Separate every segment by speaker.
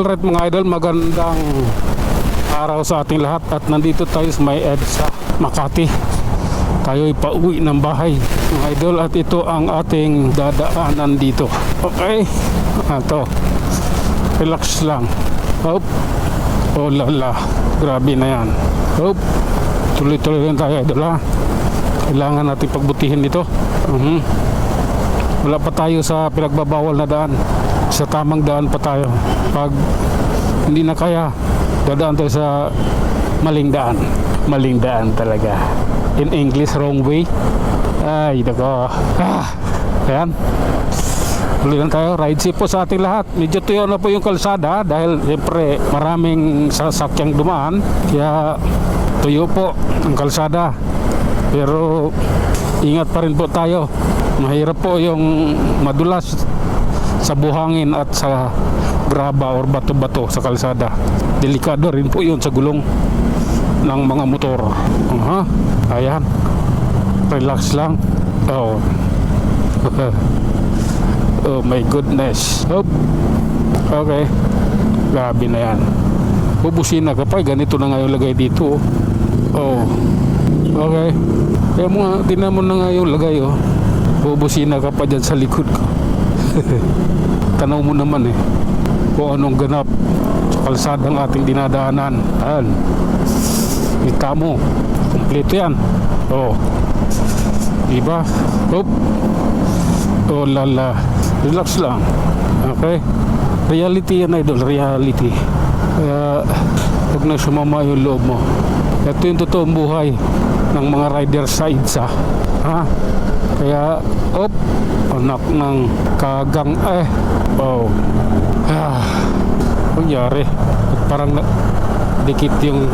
Speaker 1: Alright mga idol, magandang araw sa ating lahat at nandito tayo sa may EDSA Makati. Tayo'y pauwi ng bahay mga idol at ito ang ating dadaanan dito. Okay, ito, relax lang. Hop. Oh lala, grabe na yan. Hop. Tuloy-tuloy lang tayo idol ha. Kailangan natin pagbutihin dito. Wala pa tayo sa pinagbabawal na daan. Sa tamang daan pa tayo. Pag hindi na kaya, dadaan tayo sa maling daan. Maling daan talaga. In English, wrong way. Ay, nako. Ayan. Huli lang tayo. Ride safe po sa ating lahat. Medyo tuyo na po yung kalsada dahil siyempre maraming sasakyang dumaan. Kaya tuyo po ang kalsada. Pero ingat pa rin po tayo. Mahirap po yung madulas sa buhangin at sa graba or bato-bato sa kalsada. Delikado rin po yun sa gulong ng mga motor. Ayan, relax lang. Oh my goodness. Okay, grabe na yan. Bubusina ka pa, ganito na nga yung lagay dito. Okay, kaya mo tinan mo na nga yung lagay. Bubusina ka pa dyan sa likod ko. Tanaw mo naman kung anong ganap sa kalsadang ating dinadaanan. Ayan, kita mo, kompleto yan. Diba? Lala, relax lang. Okay, reality yan idol, reality. Kaya huwag na sumama yung loob mo. Ito yung totoong buhay ng mga riders sa EDSA. Kaya anak ng kagang nangyari, parang dikit yung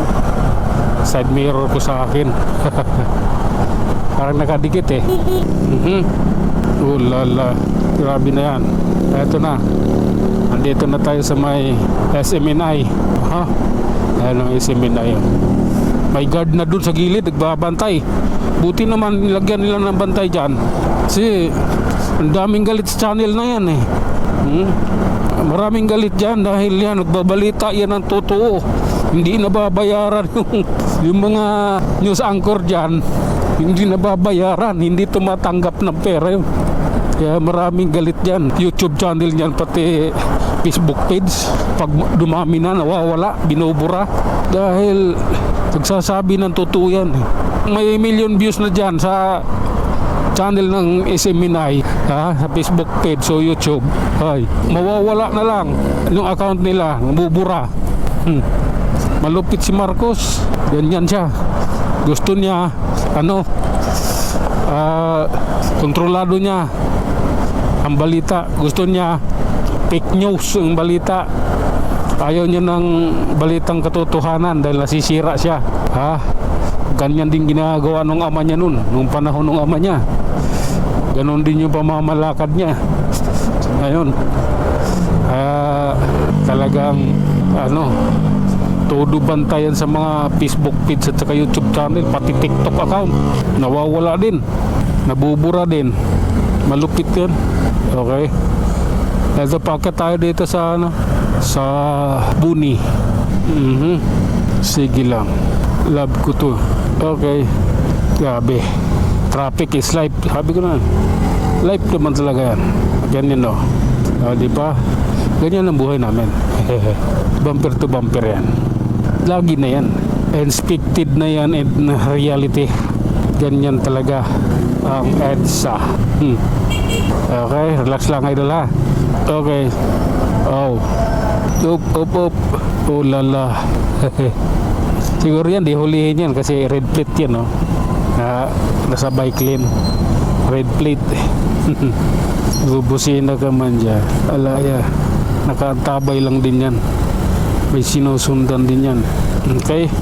Speaker 1: side mirror ko sa akin. Parang nakadikit lala, grabe na yan. Eto na, andito na tayo sa may SMNI. Ayan ang SMNI. May guard na dun sa gilid, nagbabantay. Buti naman nilagyan nila ng bantay dyan kasi ang daming galit sa channel na yan Maraming galit dyan dahil yan, nagbabalita yan ang totoo. Hindi nababayaran yung mga news anchor dyan. Hindi nababayaran, hindi tumatanggap ng pera yun. Kaya maraming galit dyan. YouTube channel niyan, pati Facebook page. Pag dumami na, nawawala, binubura. Dahil nagsasabi ng totoo yan. May million views na dyan sa channel ng SMNI, sa Facebook page, so YouTube. Mawawala na lang yung account nila, bubura. Malupit si Marcos, ganyan siya. Gusto niya kontrolado niya ang balita. Gusto niya fake news ang balita. Ayaw niya ng balitang katotohanan dahil nasisira siya. Ganyan din ginagawa nung ama niya nung panahon ng ama niya. Ganon din yung pamamalakad niya ngayon. Talagang todo bantayan sa mga Facebook page at saka YouTube channel, pati TikTok account. Nawawala din, nabubura din. Malupit yun. Okay, ito packet tayo dito sa sa Buni. Sige lang, love ko to. Okay, grabe, traffic is life. Sabi ko na, life naman talaga yan. Ganyan diba? Ganyan ang buhay namin. Bumper to bumper yan. Lagi na yan. Expected na yan in reality. Ganyan talaga ang EDSA. Okay, relax lang idol ha. Okay. Up. Lala. Siguro yan, di hulihin yan kasi red plate yan nasa bike lane. Red plate. Bubusina ka man dyan. Alaya, nakatabay lang din yan. May sinusundan din yan. Okay,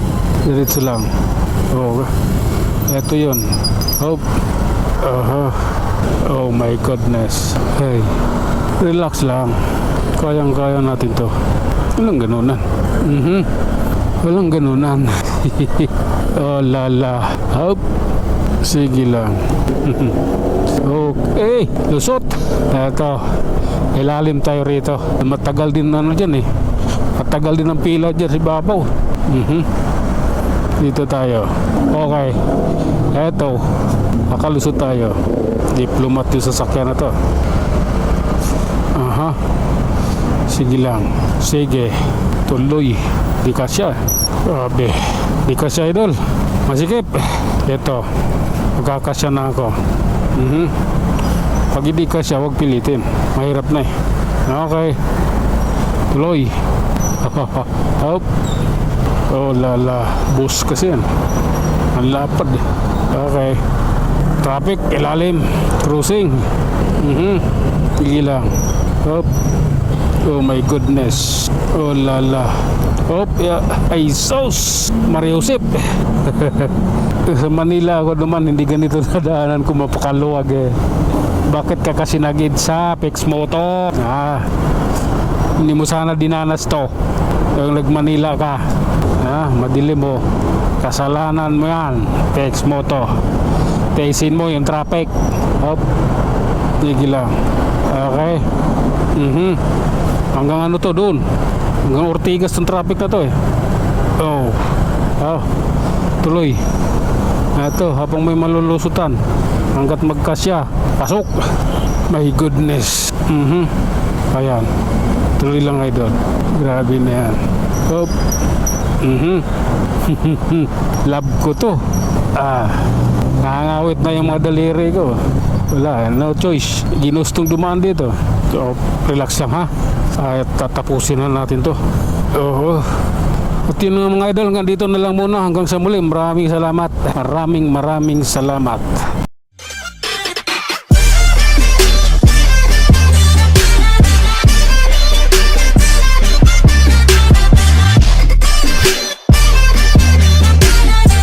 Speaker 1: diretso lang. Eto yun. Oh my goodness. Hey, relax lang. Kayang-kaya natin to. Walang ganunan. Walang ganunan. Lala. Sige lang. Okay, lusot. Eto, ilalim tayo rito. Matagal din dyan tagal din ang pila dyan si Babaw. Dito tayo. Okay. Eto. Nakalusot tayo. Diplomat yung sasakyan na to. Aha. Sige lang. Sige. Tuloy. Di kasya. Grabe. Di kasya, idol. Masikip. Eto. Magkakasya na ako. Pag hindi kasya, huwag pilitin. Mahirap na eh. Okay. Tuloy. Hop. Oh lala. Bus kasi yan. Ang lapad eh. Okay. Traffic. Ilalim. Cruising. Sige lang. Hop. Oh my goodness. Oh lala. Hop. Yeah. Ay sus. Mariusip. Sa Manila ako naman hindi ganito na daanan ko mapakaluwag eh. Bakit ka kasi nagid sa Pex Motor? Hindi mo sana dinanas to. Yung nag-Manila ka. Madilim mo. Kasalanan mo yan. Pex Motor. Taysin mo yung traffic. Hop. Sige lang. Okay. Hanggang ano to doon? Hanggang Ortigas tong traffic na to eh. Oh. Tuloy. Ito, habang may malulusutan. Hanggat magkasya. Pasok. My goodness. Ayan. Tuloy lang idol. Grabe na yan. Hop. Love ko to. Nangangawit na yung mga daliri ko. Wala, no choice. Ginustong dumaan dito. So, relax lang ha. At tatapusin na natin to. At yun mga idol, hanggang dito na lang muna. Hanggang sa muli. Maraming salamat. Maraming salamat.